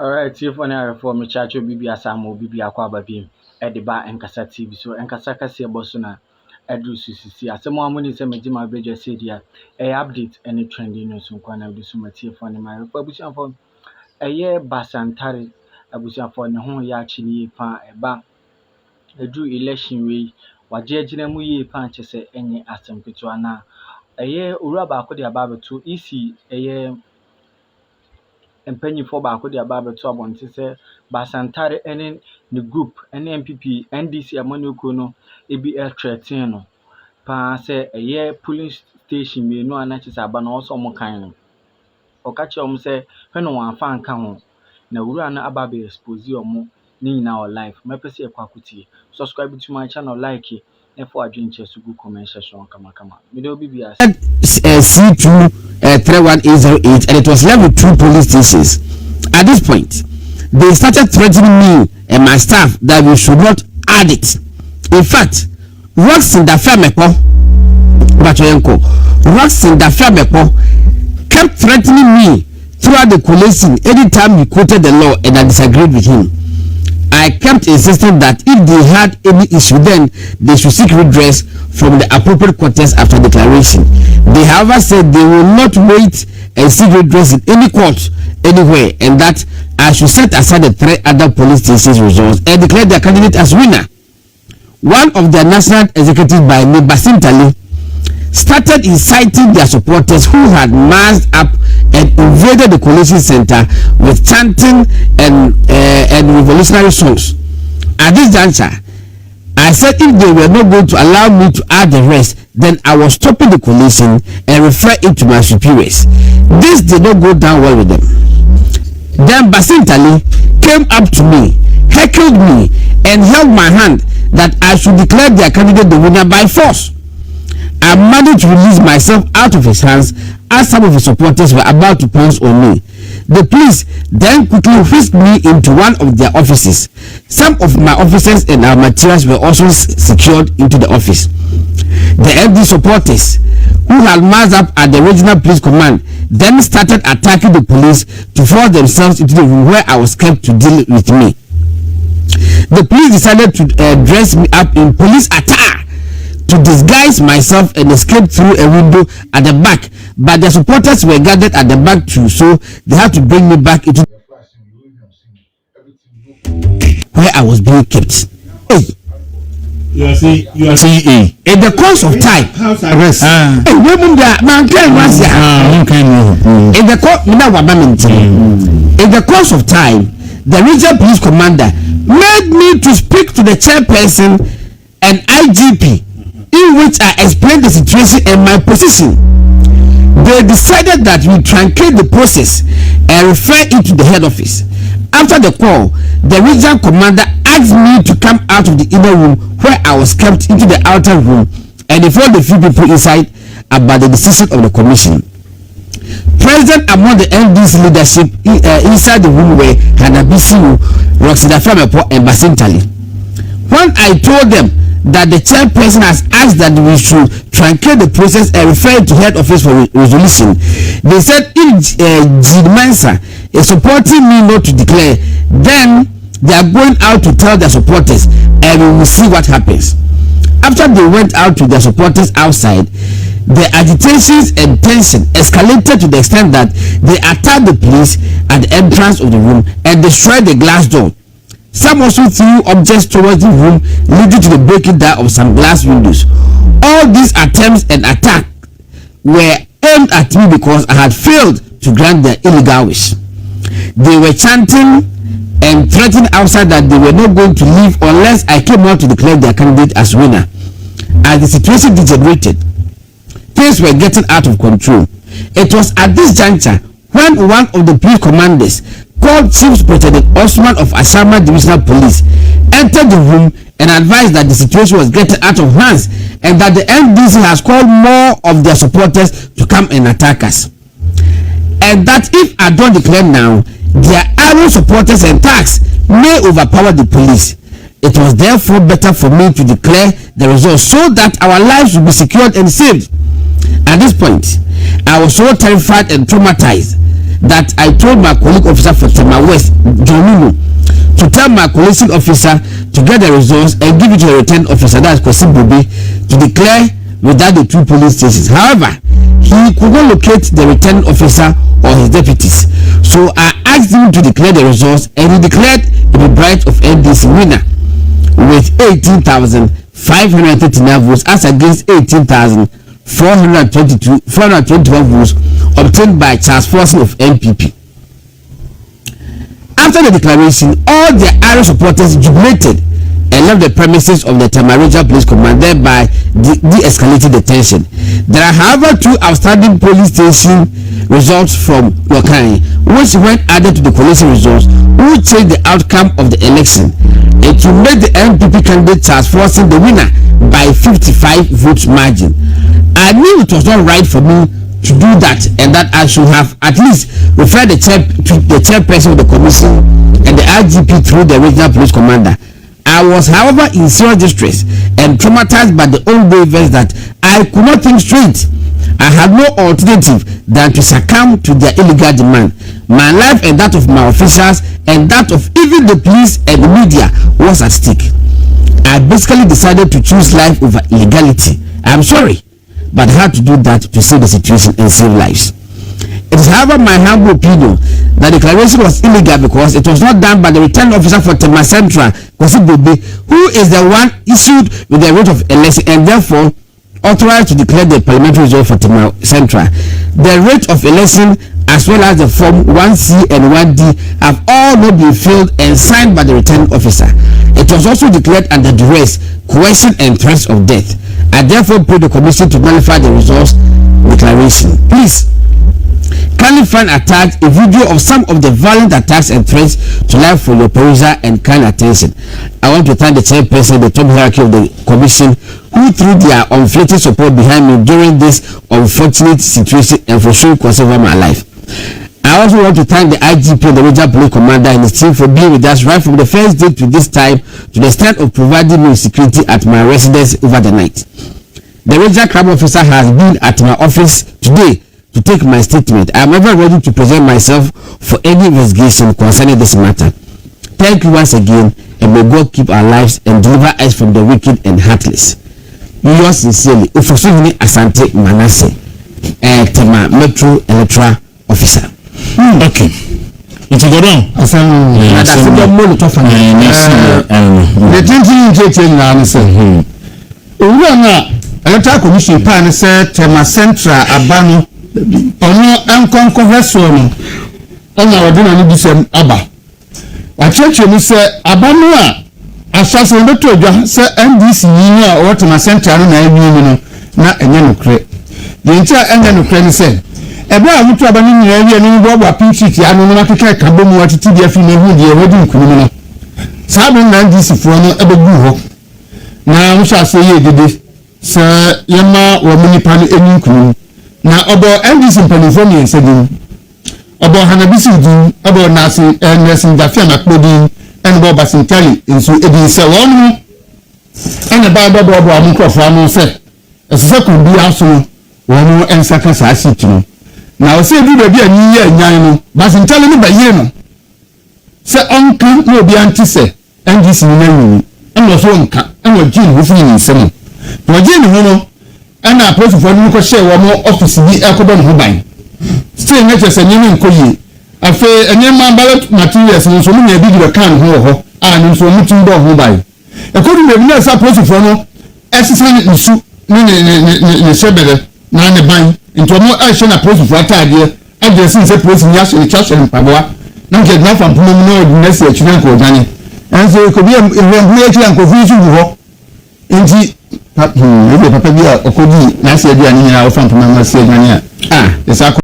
Alright, if one are for me chacho bibi asamo bibi akwa babim e de ba enkasa TV so enkasa kase boso na edu susisi asemo amuni se meji ma beje se dia update any trending news nkwa na du so matie for ne ma refa busia for basantare abusia for ne ho ya chi ni pa ba edu election we waje agina mu yi pa che se enye asem ketua na owura ba ko de aba beto isi mpanyinfo baako de aba abeto abonte se basantare ene ne group ene NPP NDC amanoko no ebi threaten no pa se police station me no anachisa aba na oso mo kan no okache om se hweno wanfa anka ho na wura na aba be expose omo ni nyina o life mepese ekwakutie subscribe to my channel like it and for adwenche so good comment section kama me dey obi bia C2 31808 and it was left with 2 police stations. At this point, they started threatening me and my staff that we should not add it. In fact, Roxin Dafiamepo kept threatening me throughout the coalition anytime he quoted the law and I disagreed with him. I kept insisting that if they had any issue, then they should seek redress from the appropriate quarters after declaration. They, however, said they will not wait and seek redress in any court anywhere, and that I should set aside the 3 other police stations results and declare their candidate as winner. One of their national executives by name Basintale started inciting their supporters who had massed up and invaded the coalition center with chanting and revolutionary songs. At this juncture, I said if they were not going to allow me to add the rest, then I was stopping the coalition and refer it to my superiors. This did not go down well with them. Then Basintale came up to me, heckled me, and held my hand that I should declare their candidate the winner by force. I managed to release myself out of his hands as some of his supporters were about to pounce on me. The police then quickly whisked me into one of their offices. Some of my officers and our materials were also secured into the office. The FD supporters, who had massed up at the regional police command, then started attacking the police to force themselves into the room where I was kept to deal with me. The police decided to dress me up in police attire to disguise myself and escape through a window at the back, but the supporters were gathered at the back too, so they had to bring me back into where I was being kept. Hey. You are saying In the course of time, house arrest. In the course of time, the regional police commander made me to speak to the chairperson and IGP, in which I explained the situation and my position. They decided that we truncate the process and refer it to the head office. After the call, the regional commander asked me to come out of the inner room where I was kept into the outer room and informed the few people inside about the decision of the commission. Present among the NDC leadership inside the room were Hanabisiu, Roxin Dafiamepo, and Basintale. When I told them that the chairperson has asked that we should truncate the process and refer it to head office for resolution, they said if Jean Mensa is supporting me not to declare, then they are going out to tell their supporters and we will see what happens. After they went out to their supporters outside, the agitations and tension escalated to the extent that they attacked the police at the entrance of the room and destroyed the glass door. Some also threw objects towards the room, leading to the breaking down of some glass windows. All these attempts and attacks were aimed at me because I had failed to grant their illegal wish. They were chanting and threatening outside that they were not going to leave unless I came out to declare their candidate as winner. As the situation degenerated, things were getting out of control. It was at this juncture when one of the police commanders, called Chief Superintendent Osman of Ashama Divisional Police, entered the room and advised that the situation was getting out of hands and that the NDC has called more of their supporters to come and attack us, and that if I don't declare now, their armed supporters and thugs may overpower the police. It was therefore better for me to declare the results so that our lives would be secured and saved. At this point, I was so terrified and traumatized that I told my colleague officer for Tema West, John, to tell my coalition officer to get the results and give it to the return officer, that is Coerced, to declare without the 2 police stations. However, he could not locate the return officer or his deputies. So I asked him to declare the results, and he declared the Bright of NDC winner with 18,539 votes as against 18,421 votes obtained by Charles Forson of NPP. After the declaration, all the Irish supporters jubilated and left the premises of the Tamareja Police Command, thereby de-escalating the tension. There are, however, 2 outstanding police station results from Lokai, which, when added to the coalition results, will change the outcome of the election. It will make the NPP candidate Charles Forson the winner by 55 votes margin. I knew it was not right for me to do that, and that I should have at least referred the chairperson of the commission and the IGP through the regional police commander. I was, however, in serious distress and traumatized by the old waivers that I could not think straight. I had no alternative than to succumb to their illegal demand. My life and that of my officials and that of even the police and the media was at stake. I basically decided to choose life over illegality. I'm sorry, but I had to do that to save the situation and save lives. It is, however, my humble opinion that the declaration was illegal because it was not done by the return officer for Tema Central, Coerced, who is the one issued with the writ of election and therefore authorized to declare the parliamentary result for Tema Central. The writ of election as well as the form 1C and 1D have all not been filled and signed by the return officer. It was also declared under duress, coercion and threats of death. I therefore pray the commission to nullify the results declaration. Please kindly find attached a video of some of the violent attacks and threats to life for your perusal and kind attention. I want to thank the chairperson, the top hierarchy of the commission, who threw their unflattering support behind me during this unfortunate situation and for showing concern over my life. I also want to thank the IGP and the regional police commander and his team for being with us right from the first day to this time, to the extent of providing me with security at my residence over the night. The regional crime officer has been at my office today to take my statement. I am ever ready to present myself for any investigation concerning this matter. Thank you once again, and may God keep our lives and deliver us from the wicked and heartless. Yours sincerely, Ufosuni Asante Manasseh, Tema Metro Electoral Officer. Okay. It's a good one. The Electoral Commission plan said Tema Central Abano ono enkonko hweso no ona wode na ni bisem aba wacheche ni se abano a asase beto odwa se NDC yin a o Tema Central na enyi no na enye nokre de ntia enye nokre ni se ebe a mutu abani ni area ni bo bwa pinchiti anu no makeka kabo mu watiti dia fi na hu de wodi nkunu no sabu na NDC fo no ebegu ho na musha se ye dede se yema wo munipa ni enyi nkunu na obo NDC mpanifo mi nsegin obo hanabisi din obo nasi nesi dafia na kpodin enbo Basintale nso edi se wonu ene ba obo amukrofo anu se esese ko bi aso wonu ensaka sa asitinu na o se bi bia ni ye nyan no Basintale ni ba ye no se onka no bi anti se NDC ni nanu eno so nka eno jin hu fi ni nsem to jin hu no ana police for nu ko share wo mo office bi ekodo no ban still nature se nyemi nkoyi afa enyema ballot materials nso mu na bi di kan ho a nso mu tumbo ho ban ekodo me bi na sa police for no exercise nsu ni sebele na ne ban into mo a share na police for atade address se police nya so chaso mpaboa na nke na fa mpomo no ordinance a chine ko dane enso ko bi e hu an ko fi su ho enti ebe papa bi a okodi na se aduane nyina wo fa mpoma na se aduane a esa